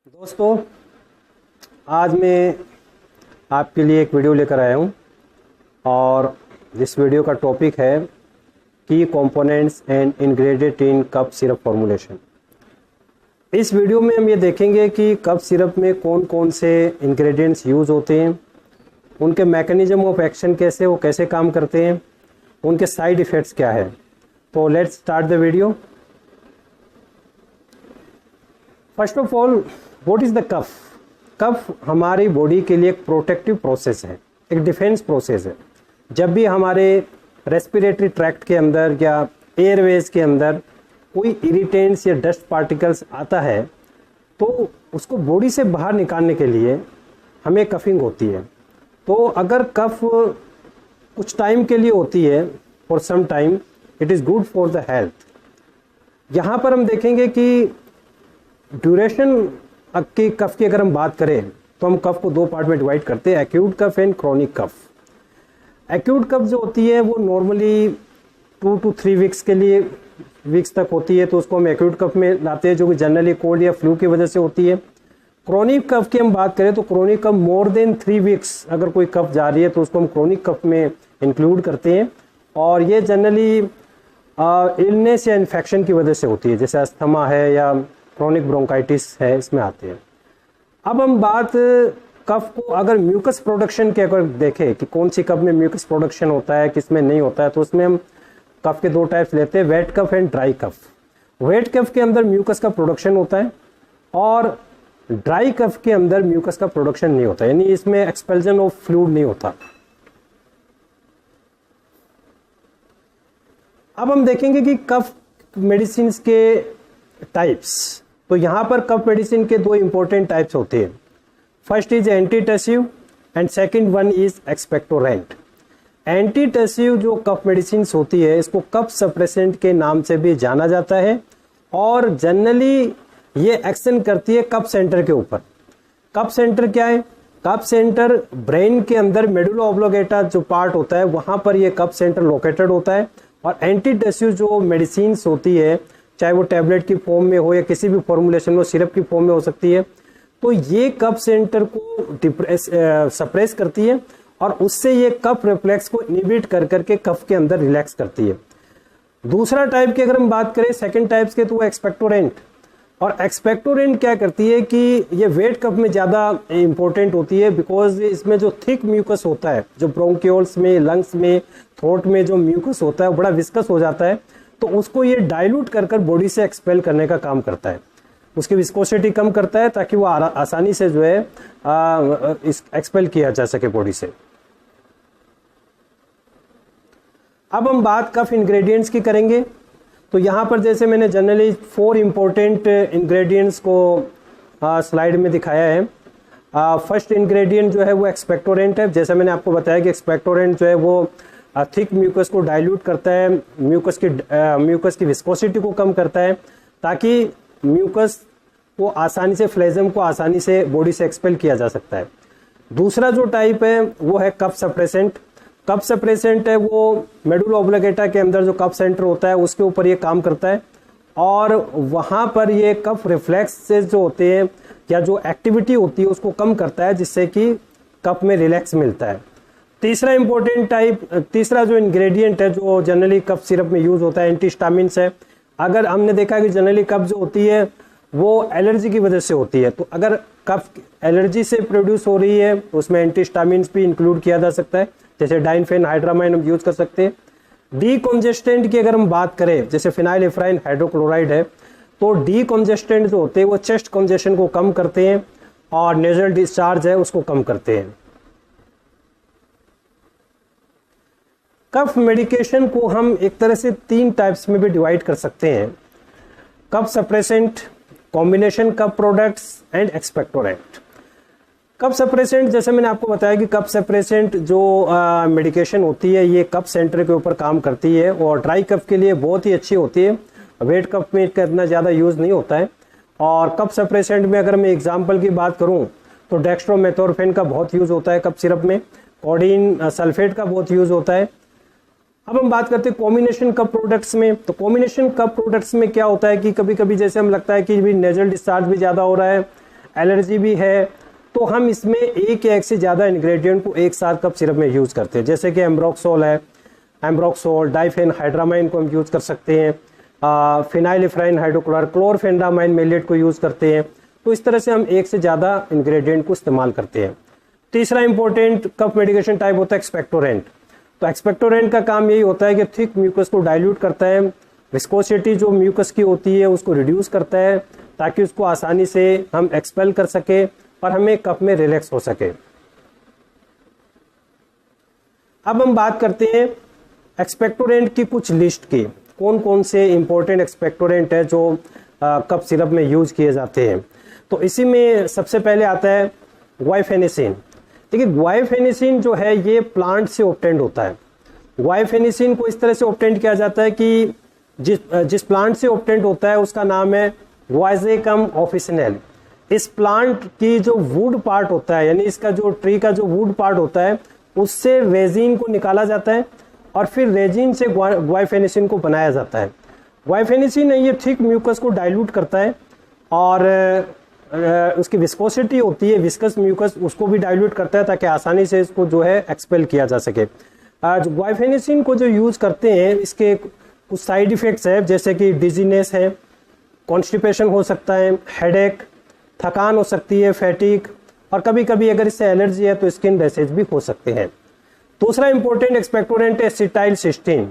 दोस्तों, आज मैं आपके लिए एक वीडियो लेकर आया हूँ और इस वीडियो का टॉपिक है की components and ingredient in cup syrup formulation. इस वीडियो में हम ये देखेंगे कि कप सिरप में कौन कौन से इंग्रेडिएंट्स यूज़ होते हैं, उनके मैकेनिज्म ऑफ एक्शन कैसे, वो कैसे काम करते हैं, उनके साइड इफ़ेक्ट्स क्या है। तो let's start the video. First of all, what is the cough? Cough हमारी बॉडी के लिए एक प्रोटेक्टिव प्रोसेस है, एक डिफेंस प्रोसेस है। जब भी हमारे रेस्पिरेटरी ट्रैक्ट के अंदर या एयरवेज के अंदर कोई इरिटेंट्स या डस्ट पार्टिकल्स आता है तो उसको बॉडी से बाहर निकालने के लिए हमें कफिंग होती है। तो अगर कफ कुछ टाइम के लिए होती है, for some time, it is good for the health. यहाँ पर हम देखेंगे कि ड्यूरेशन की कफ की अगर हम बात करें तो हम कफ को दो पार्ट में डिवाइड करते हैं, acute cough and chronic cough. Acute cough जो होती है वो नॉर्मली 2 to 3 वीक्स के लिए तक होती है, तो उसको हम एक्यूट कफ में लाते हैं, जो कि जनरली कोल्ड या फ्लू की वजह से होती है। क्रोनिक कफ की हम बात करें तो क्रोनिक कफ मोर देन 3 वीक्स अगर कोई कफ जा रही है तो उसको हम क्रोनिक कफ में इंक्लूड करते हैं, और ये जनरली इलनेस या इन्फेक्शन की वजह से होती है, जैसे अस्थमा है या क्रोनिक ब्रोंकाइटिस है, इसमें आते हैं। अब हम बात कफ को अगर म्यूकस प्रोडक्शन के अगर देखें कि कौन सी कफ में म्यूकस प्रोडक्शन होता है, किस में नहीं होता है, तो उसमें हम कफ के दो टाइप्स लेते हैं, wet cough and dry cough. Wet cough के अंदर म्यूकस का प्रोडक्शन होता है और ड्राई कफ के अंदर म्यूकस का प्रोडक्शन नहीं होता, यानी इसमें एक्सपेल्जन ऑफ फ्लूइड नहीं होता। अब हम देखेंगे कि कफ मेडिसिन के टाइप्स। तो यहाँ पर कफ मेडिसिन के दो इंपॉर्टेंट टाइप्स होते हैं। First is antitussive and second one is expectorant. Antitussive जो कफ मेडिसिन होती है, इसको कफ सप्रेसेंट के नाम से भी जाना जाता है, और जनरली ये एक्शन करती है कफ सेंटर के ऊपर। कफ सेंटर क्या है? कफ सेंटर ब्रेन के अंदर मेडुला ऑब्लोंगेटा जो पार्ट होता है वहां पर ये कफ सेंटर लोकेटेड होता है। और एंटीटसिव जो मेडिसिन होती है, चाहे वो टैबलेट की फॉर्म में हो या किसी भी फॉर्मुलेशन में, सिरप की फॉर्म में हो सकती है, तो ये कफ सेंटर को सप्रेस करती है और उससे ये कफ रिफ्लेक्स को इनिबिट कर करके कफ के अंदर रिलैक्स करती है। दूसरा टाइप की अगर हम बात करें सेकंड टाइप्स के, तो वो एक्सपेक्टोरेंट। और एक्सपेक्टोरेंट क्या करती है कि ये वेट कफ में ज़्यादा इंपॉर्टेंट होती है, बिकॉज इसमें जो थिक म्यूकस होता है, जो ब्रोंक्यूल्स में, लंग्स में, थ्रोट में जो म्यूकस होता है वो बड़ा विस्कस हो जाता है, तो उसको ये डाइल्यूट कर कर बॉडी से एक्सपेल करने का काम करता है, उसकी विस्कोसिटी कम करता है ताकि वो आसानी से जो है एक्सपेल किया जा सके बॉडी से। अब हम बात कफ इंग्रेडिएंट्स की करेंगे। तो यहाँ पर जैसे मैंने जनरली 4 इंपॉर्टेंट इंग्रेडिएंट्स को स्लाइड में दिखाया है। फर्स्ट इंग्रेडिएंट जो है वो एक्सपेक्टोरेंट है। जैसे मैंने आपको बताया कि एक्सपेक्टोरेंट जो है वो थिक म्यूकस को डाइल्यूट करता है, म्यूकस की विस्कोसिटी को कम करता है, ताकि म्यूकस को आसानी से, फ्लेजम को आसानी से बॉडी से एक्सपेल किया जा सकता है। दूसरा जो टाइप है वो है कफ सप्रेसेंट। कफ सप्रेसेंट है वो मेडुला ऑब्लोंगेटा के अंदर जो कफ सेंटर होता है उसके ऊपर ये काम करता है, और वहाँ पर ये कफ रिफ्लेक्सेस जो होते हैं या जो एक्टिविटी होती है उसको कम करता है, जिससे कि कफ में रिलैक्स मिलता है। तीसरा इंपॉर्टेंट टाइप, तीसरा जो इंग्रेडिएंट है जो जनरली कफ सिरप में यूज होता है, एंटीहिस्टामिन्स है। अगर हमने देखा कि जनरली कफ जो होती है वो एलर्जी की वजह से होती है, तो अगर कफ एलर्जी से प्रोड्यूस हो रही है तो उसमें एंटीहिस्टामिन्स भी इंक्लूड किया जा सकता है, जैसे डाइनफेनहाइड्रामाइन हम यूज कर सकते हैं। डीकॉन्जेस्टेंट की अगर हम बात करें, जैसे फिनाइलएफ्राइन हाइड्रोक्लोराइड है, तो डीकॉन्जेस्टेंट जो होते हैं वो चेस्ट कंजेशन को कम करते हैं और नेजल डिस्चार्ज है उसको कम करते हैं। कफ मेडिकेशन को हम एक तरह से 3 टाइप्स में भी डिवाइड कर सकते हैं, cough suppressant, combination cough products and expectorant. Cough suppressant, जैसे मैंने आपको बताया कि कफ सप्रेसेंट जो मेडिकेशन होती है ये कफ सेंटर के ऊपर काम करती है और ड्राई कफ के लिए बहुत ही अच्छी होती है। वेट कफ में इसका इतना ज़्यादा यूज़ नहीं होता है। और कफ सप्रेसेंट में अगर मैं एग्जांपल की बात करूं तो डेक्स्ट्रोमेथोर्फेन का बहुत यूज़ होता है कफ सिरप में, कोडीन सल्फेट का बहुत यूज़ होता है। अब हम बात करते हैं कॉम्बिनेशन कप प्रोडक्ट्स में। तो कॉम्बिनेशन कप प्रोडक्ट्स में क्या होता है कि कभी कभी जैसे हम लगता है कि भी नेजल डिस्चार्ज भी ज़्यादा हो रहा है एलर्जी भी है, तो हम इसमें एक या एक से ज़्यादा इंग्रेडिएंट को एक साथ कफ सिरप में यूज़ करते हैं। जैसे कि एम्ब्रोक्सोल है, एम्ब्रोक्सोल, डाइफेनहाइड्रामाइन को हम यूज़ कर सकते हैं, फिनाइलिफ्राइन हाइड्रोक्लोराइड, क्लोरफेंडामाइन मेलेट को यूज़ करते हैं। तो इस तरह से हम एक से ज़्यादा इंग्रेडिएंट को इस्तेमाल करते हैं। तीसरा इंपॉर्टेंट कफ मेडिकेशन टाइप होता है एक्सपेक्टोरेंट। तो एक्सपेक्टोरेंट का काम यही होता है कि थिक म्यूकस को डाइल्यूट करता है, विस्कोसिटी जो म्यूकस की होती है उसको रिड्यूस करता है ताकि उसको आसानी से हम एक्सपेल कर सके और हमें कफ में रिलैक्स हो सके। अब हम बात करते हैं एक्सपेक्टोरेंट की कुछ लिस्ट की, कौन कौन से इंपॉर्टेंट एक्सपेक्टोरेंट है जो कफ सिरप में यूज किए जाते हैं। तो इसी में सबसे पहले आता है ग्वाइफेनेसिन। देखिए ग्वाइफेनेसिन जो है ये प्लांट से ऑब्टेंड होता है। ग्वाइफेनेसिन को इस तरह से ऑब्टेंड किया जाता है कि जिस प्लांट से ऑब्टेंड होता है उसका नाम है ग्वाइजेकम ऑफिसिनेल। इस प्लांट की जो वुड पार्ट होता है, यानी इसका जो ट्री का जो वुड पार्ट होता है, उससे रेजिन को निकाला जाता है और फिर रेजिन से ग्वाइफेनेसिन को बनाया जाता है। ग्वाइफेनेसिन ये थिक म्यूकस को डाइल्यूट करता है और उसकी विस्कोसिटी होती है, विस्कस म्यूकस, उसको भी डाइल्यूट करता है ताकि आसानी से इसको जो है एक्सपेल किया जा सके। ग्वाइफेनेसिन को जो यूज़ करते हैं इसके कुछ साइड इफ़ेक्ट्स है, जैसे कि डिजीनेस है, कॉन्स्टिपेशन हो सकता है, हेडेक, थकान हो सकती है, फैटिक, और कभी कभी अगर इससे एलर्जी है तो स्किन रैशेज भी हो सकते हैं। दूसरा इंपॉर्टेंट एक्सपेक्टोरेंट है एसिटाइल सिस्टीन।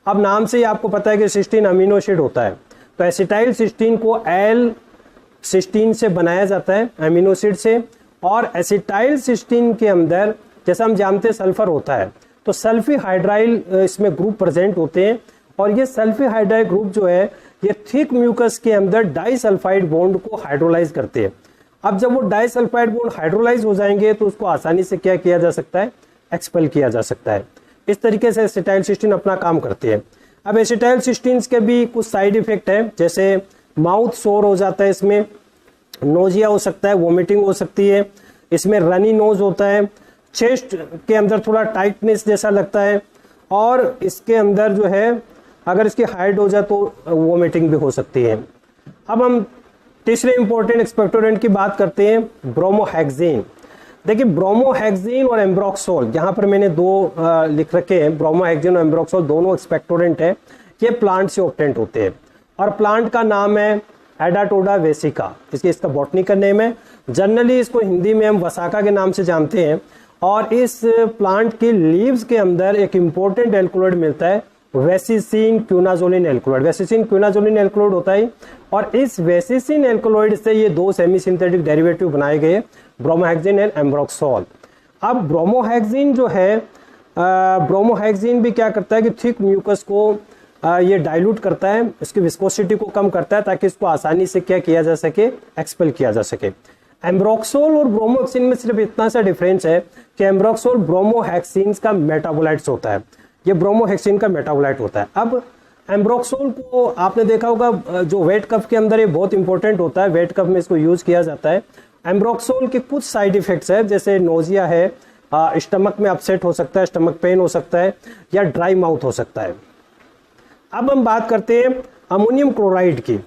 अब नाम से ही आपको पता है कि सिस्टीन अमीनो एसिड होता है, तो एसिटाइल सिस्टीन को एल सिस्टीन से बनाया जाता है, अमीनो एसिड से। और एसिटाइल सिस्टीन के अंदर जैसा हम जानते हैं सल्फर होता है, तो सल्फीहाइड्राइल इसमें ग्रुप प्रेजेंट होते हैं और ये सल्फीहाइड्राइल ग्रुप जो है ये थिक म्यूकस के अंदर डाइसल्फाइड बॉन्ड को हाइड्रोलाइज करते हैं। अब जब वो डाइसल्फाइड बॉन्ड हाइड्रोलाइज हो जाएंगे तो उसको आसानी से क्या किया जा सकता है, एक्सपेल किया जा सकता है। इस तरीके से एसिटाइल सिस्टीन अपना काम करते हैं। अब एसिटाइल सिस्टीन के भी कुछ साइड इफेक्ट है, जैसे माउथ सोर हो जाता है, इसमें नोजिया हो सकता है, वोमिटिंग हो सकती है, इसमें रनी नोज होता है, चेस्ट के अंदर थोड़ा टाइटनेस जैसा लगता है, और इसके अंदर जो है अगर इसकी हाइट हो जाए तो वोमिटिंग भी हो सकती है। अब हम तीसरे इंपॉर्टेंट एक्सपेक्टोरेंट की बात करते हैं, ब्रोमोहेक्सिन। देखिए ब्रोमोहेक्सिन और एम्ब्रोक्सोल, यहाँ पर मैंने दो लिख रखे हैं, ब्रोमोहेक्सिन और एम्ब्रोक्सोल दोनों एक्सपेक्टोरेंट है। ये प्लांट से ऑब्टेंट होते हैं और प्लांट का नाम है एडाटोडा वेसिका, इसका बॉटनिकल नेम है। जनरली इसको हिंदी में हम वसाका के नाम से जानते हैं। और इस प्लांट की लीव्स के अंदर एक इम्पोर्टेंट एल्कोलॉइड मिलता है, वेसिसिन क्विनाजोलिन एल्कोलॉइड। वेसिसिन क्विनाजोलिन एल्कोलॉइड होता है और इस वेसिसिन एल्कोलॉइड से ये दो सेमी सिंथेटिक डेरिवेटिव बनाए गए, ब्रोमोहेक्सिन एंड एम्ब्रोक्सोल। अब ब्रोमोहेक्सिन जो है, ब्रोमोहेक्सिन भी क्या करता है कि थिक म्यूकस को ये डाइल्यूट करता है, इसकी विस्कोसिटी को कम करता है ताकि इसको आसानी से क्या किया जा सके, एक्सपेल किया जा सके। एम्ब्रोक्सोल और ब्रोमोहेक्सिन में सिर्फ इतना सा डिफरेंस है कि एम्ब्रोक्सोल ब्रोमोहेक्सिन का मेटाबोलाइट्स होता है, ये ब्रोमोहेक्सिन का मेटाबोलाइट होता है। अब एम्ब्रोक्सोल को आपने देखा होगा जो वेट कफ के अंदर ये बहुत इंपॉर्टेंट होता है, वेट कफ में इसको यूज किया जाता है। एम्ब्रोक्सोल के कुछ साइड इफेक्ट्स है, जैसे नोजिया है, स्टमक में अपसेट हो सकता है, स्टमक पेन हो सकता है, या ड्राई माउथ हो सकता है। अब हम बात करते हैं अमोनियम क्लोराइड की।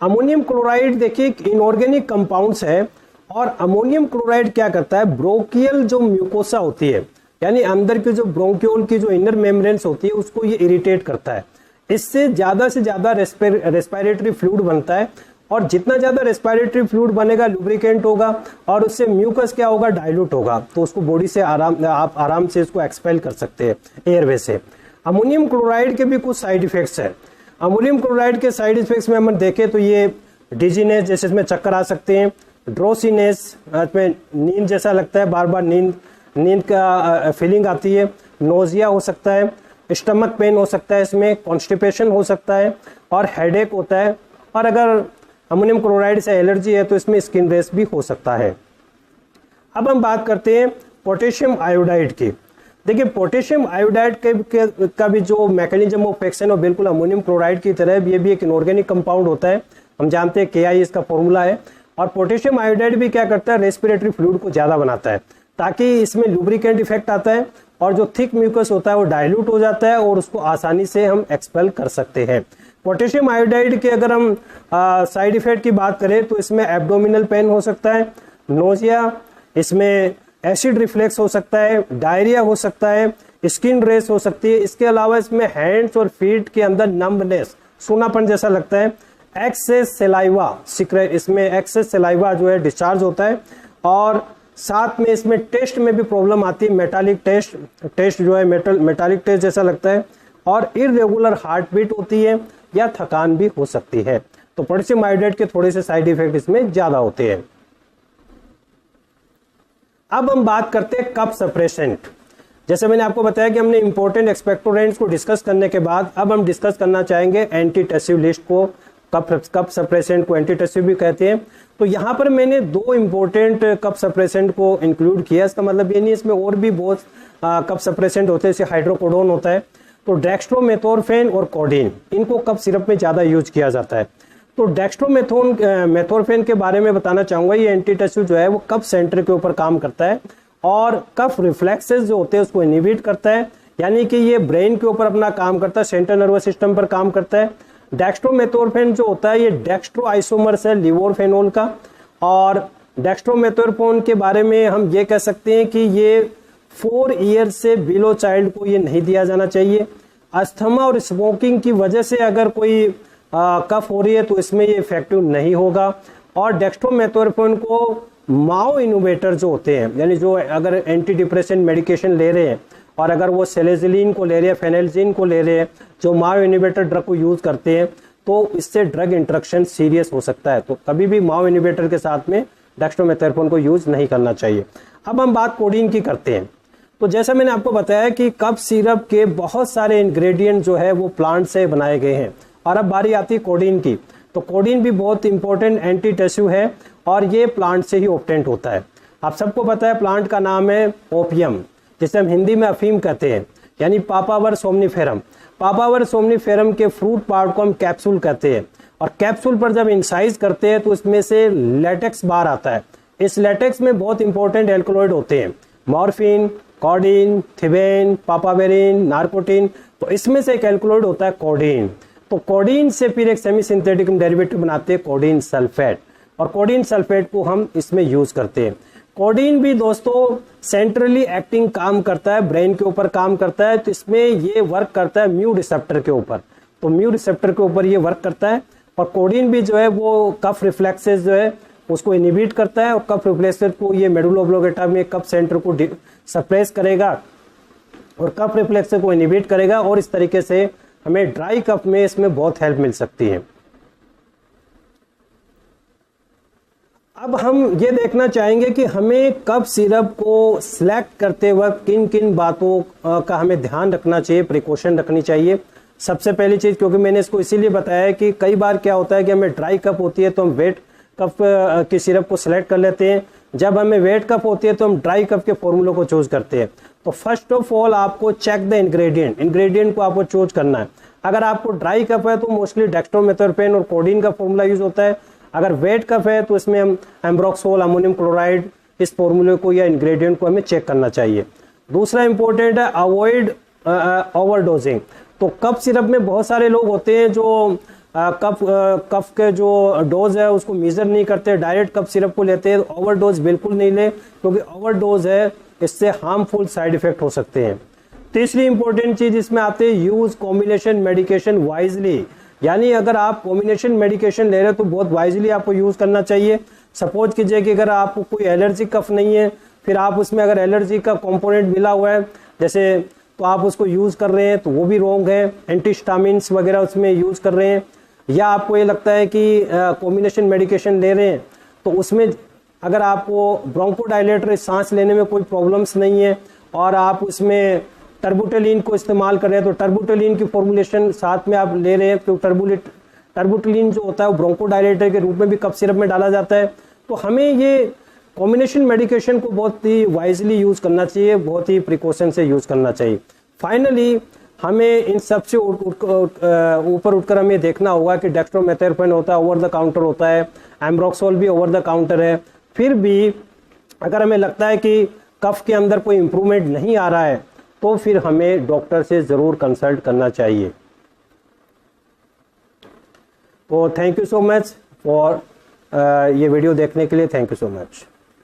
अमोनियम क्लोराइड देखिए इनऑर्गेनिक कंपाउंड्स है और अमोनियम क्लोराइड क्या करता है, ब्रोंकियल जो म्यूकोसा होती है, यानी अंदर की जो ब्रोंक्यूल की जो इनर मेम्ब्रेन्स होती है उसको ये इरिटेट करता है। इससे से ज्यादा रेस्पिरेटरी फ्लूइड बनता है और जितना ज्यादा रेस्पिरेटरी फ्लूइड बनेगा लुब्रिकेंट होगा और उससे म्यूकस क्या होगा, डाइल्यूट होगा, तो उसको बॉडी से आप आराम से इसको एक्सपेल कर सकते हैं एयरवे से। अमोनियम क्लोराइड के भी कुछ साइड इफेक्ट्स है। अमोनियम क्लोराइड के साइड इफेक्ट्स में हम देखें तो ये डिजीनेस, जैसे इसमें चक्कर आ सकते हैं, ड्रोसीनेस, इसमें नींद जैसा लगता है, बार बार नींद का फीलिंग आती है, नोजिया हो सकता है, स्टमक पेन हो सकता है, इसमें कॉन्स्टिपेशन हो सकता है और हेडेक होता है। और अगर अमोनियम क्लोराइड से एलर्जी है तो इसमें स्किन रेश भी हो सकता है। अब हम बात करते हैं पोटेशियम आयोडाइड की। देखिए पोटेशियम आयोडाइड का भी जो मैकेनिज्म ऑफ एक्शन है बिल्कुल अमोनियम क्लोराइड की तरह, ये भी एक इनऑर्गेनिक कंपाउंड होता है, हम जानते हैं KI इसका फॉर्मूला है। और पोटेशियम आयोडाइड भी क्या करता है, रेस्पिरेटरी फ्लूइड को ज़्यादा बनाता है ताकि इसमें लुब्रिकेंट इफेक्ट आता है और जो थिक म्यूकस होता है वो डाइल्यूट हो जाता है और उसको आसानी से हम एक्सपेल कर सकते हैं। पोटेशियम आयोडाइड के अगर हम साइड इफेक्ट की बात करें तो इसमें एब्डोमिनल पेन हो सकता है, नोजिया, इसमें एसिड रिफ्लेक्स हो सकता है, डायरिया हो सकता है, स्किन रेस हो सकती है। इसके अलावा इसमें हैंड्स और फीट के अंदर नम्बनेस, सूनापन जैसा लगता है, एक्सेस सेलाइवा सीक्रेट, इसमें एक्सेस सेलाइवा जो है डिस्चार्ज होता है, और साथ में इसमें टेस्ट में भी प्रॉब्लम आती है, मेटालिक टेस्ट जो है मेटालिक टेस्ट जैसा लगता है, और इरेगुलर हार्ट बीट होती है या थकान भी हो सकती है। तो पोटेशियम आयोडाइड के थोड़े से साइड इफेक्ट इसमें ज्यादा होते हैं। अब हम बात करते हैं कफ सप्रेसेंट। जैसे मैंने आपको बताया कि हमने इंपॉर्टेंट एक्सपेक्टोरेंट्स को डिस्कस करने के बाद अब हम डिस्कस करना चाहेंगे एंटीटसिव लिस्ट को। कफ सप्रेसेंट को एंटीटसिव भी कहते हैं। तो यहाँ पर मैंने 2 इंपॉर्टेंट कफ सप्रेसेंट को इंक्लूड किया। इसका मतलब ये नहीं इसमें और भी बहुत कफ सप्रेसेंट होते हैं, जैसे हाइड्रोकोडोन होता है। तो डेक्स्ट्रोमेथोर्फेन और कोडीन, इनको कफ सिरप में ज़्यादा यूज किया जाता है। तो डेक्स्ट्रोमेथोर्फेन के बारे में बताना चाहूँगा। ये एंटीटसिव जो है वो कफ सेंटर के ऊपर काम करता है और कफ रिफ्लेक्सेस जो होते हैं उसको इनहिबिट करता है, यानी कि ये ब्रेन के ऊपर अपना काम करता है, सेंट्रल नर्वस सिस्टम पर काम करता है। डेक्स्ट्रोमेथोर्फेन जो होता है ये डेक्स्ट्रो आइसोमर्स है लिवोरफेनोल का, और डेक्स्ट्रोमेथोर्फेन के बारे में हम ये कह सकते हैं कि ये 4 ईयर से बिलो चाइल्ड को ये नहीं दिया जाना चाहिए। अस्थमा और स्मोकिंग की वजह से अगर कोई कफ हो रही है तो इसमें ये इफेक्टिव नहीं होगा। और डेक्स्ट्रोमेथोर्फेन को माओ इनोवेटर जो होते हैं, यानी जो अगर एंटी डिप्रेशन मेडिकेशन ले रहे हैं और अगर वो सेलेजिलिन को ले रहे हैं, फेनेल्जिन को ले रहे हैं, जो माओ इनोवेटर ड्रग को यूज करते हैं, तो इससे ड्रग इंटरेक्शन सीरियस हो सकता है। तो कभी भी माओ इनोवेटर के साथ में डेक्स्ट्रोमेथोर्फेन को यूज नहीं करना चाहिए। अब हम बात कोडीन की करते हैं। तो जैसा मैंने आपको बताया कि कफ सिरप के बहुत सारे इंग्रेडिएंट जो है वो प्लांट से बनाए गए हैं। और अब बारी आती है कोडीन की। तो कोडीन भी बहुत इंपॉर्टेंट एंटीटसिव है और ये प्लांट से ही ऑब्टेंट होता है। आप सबको पता है प्लांट का नाम है ओपियम, जिसे हम हिंदी में अफीम कहते हैं, यानी पापावर सोमनीफेरम। पापावर सोमनीफेरम के फ्रूट पार्ट को हम कैप्सूल कहते हैं, और कैप्सूल पर जब इंसाइज करते हैं तो इसमें से लेटेक्स बाहर आता है। इस लेटेक्स में बहुत इंपॉर्टेंट एल्कलॉइड होते हैं, मॉर्फिन, कोडीन, थिबेन, पापावेरिन, नार्कोटिन। तो इसमें से एक एल्कलॉइड होता है कोडीन। तो कोडीन से फिर एक सेमी सिंथेटिक डेरिवेटिव बनाते हैं कोडीन सल्फेट, और कोडीन सल्फेट को हम इसमें यूज करते हैं। कोडीन भी दोस्तों सेंट्रली एक्टिंग काम करता है, ब्रेन के ऊपर काम करता है। तो इसमें ये वर्क करता है म्यू रिसेप्टर के ऊपर, तो म्यू रिसेप्टर के ऊपर ये वर्क करता है। और कोडीन भी जो है वो कफ रिफ्लेक्सेस जो है उसको इनहिबिट करता है, और कफ रिफ्लेक्सेस को ये मेडुला ऑब्लोंगेटा में कफ सेंटर को सप्रेस करेगा और कफ रिफ्लेक्सेस को इनहिबिट करेगा, और इस तरीके से हमें ड्राई कफ में इसमें बहुत हेल्प मिल सकती है। अब हम ये देखना चाहेंगे कि हमें कफ सिरप को सिलेक्ट करते वक्त किन किन बातों का हमें ध्यान रखना चाहिए, प्रिकॉशन रखनी चाहिए। सबसे पहली चीज़, क्योंकि मैंने इसको इसीलिए बताया कि कई बार क्या होता है कि हमें ड्राई कफ होती है तो हम वेट कफ की सिरप को सिलेक्ट कर लेते हैं, जब हमें वेट कफ होती है तो हम ड्राई कफ के फॉर्मूलों को चूज करते हैं। तो फर्स्ट ऑफ ऑल आपको चेक द इंग्रेडिएंट को आपको चूज करना है। अगर आपको ड्राई कफ है तो मोस्टली डेक्स्ट्रोमेथोर्फेन और कोडीन का फॉर्मूला यूज होता है। अगर वेट कफ है तो इसमें हम एम्ब्रोक्सोल, अमोनियम क्लोराइड, इस फॉर्मूले को या इंग्रेडिएंट को हमें चेक करना चाहिए। दूसरा इंपॉर्टेंट है अवॉइड ओवरडोजिंग। तो कफ सिरप में बहुत सारे लोग होते हैं जो कफ के जो डोज है उसको मेजर नहीं करते, डायरेक्ट कफ सिरप को लेते हैं। ओवरडोज बिल्कुल नहीं ले, क्योंकि ओवरडोज है इससे हार्मफुल साइड इफेक्ट हो सकते हैं। तीसरी इंपॉर्टेंट चीज इसमें आते हैं यूज कॉम्बिनेशन मेडिकेशन वाइजली, यानी अगर आप कॉम्बिनेशन मेडिकेशन ले रहे हो तो बहुत वाइजली आपको यूज करना चाहिए। सपोज कीजिए कि अगर आपको कोई एलर्जी कफ नहीं है, फिर आप उसमें अगर एलर्जी का कंपोनेंट मिला हुआ है जैसे, तो आप उसको यूज कर रहे हैं तो वो भी रॉन्ग है। एंटीहिस्टामिन्स वगैरह उसमें यूज कर रहे हैं, या आपको ये लगता है कि कॉम्बिनेशन मेडिकेशन ले रहे हैं तो उसमें अगर आपको ब्रोंकोडायलेटर सांस लेने में कोई प्रॉब्लम्स नहीं है और आप उसमें टर्बुटेलिन को इस्तेमाल कर रहे हैं, तो टर्बुटेलिन की फॉर्मुलेशन साथ में आप ले रहे हैं, तो टर्बुटेलिन जो होता है वो ब्रोंकोडायलेटर के रूप में भी कफ सिरप में डाला जाता है। तो हमें ये कॉम्बिनेशन मेडिकेशन को बहुत ही वाइजली यूज करना चाहिए, बहुत ही प्रिकॉशन से यूज करना चाहिए। फाइनली हमें इन सबसे ऊपर उठकर हमें देखना होगा कि डेक्स्ट्रोमेथोर्फेन होता है, ओवर द काउंटर होता है, एम्ब्रोक्सोल भी ओवर द काउंटर है। फिर भी अगर हमें लगता है कि कफ के अंदर कोई इंप्रूवमेंट नहीं आ रहा है तो फिर हमें डॉक्टर से ज़रूर कंसल्ट करना चाहिए। तो thank you so much for ये वीडियो देखने के लिए, थैंक यू सो मच।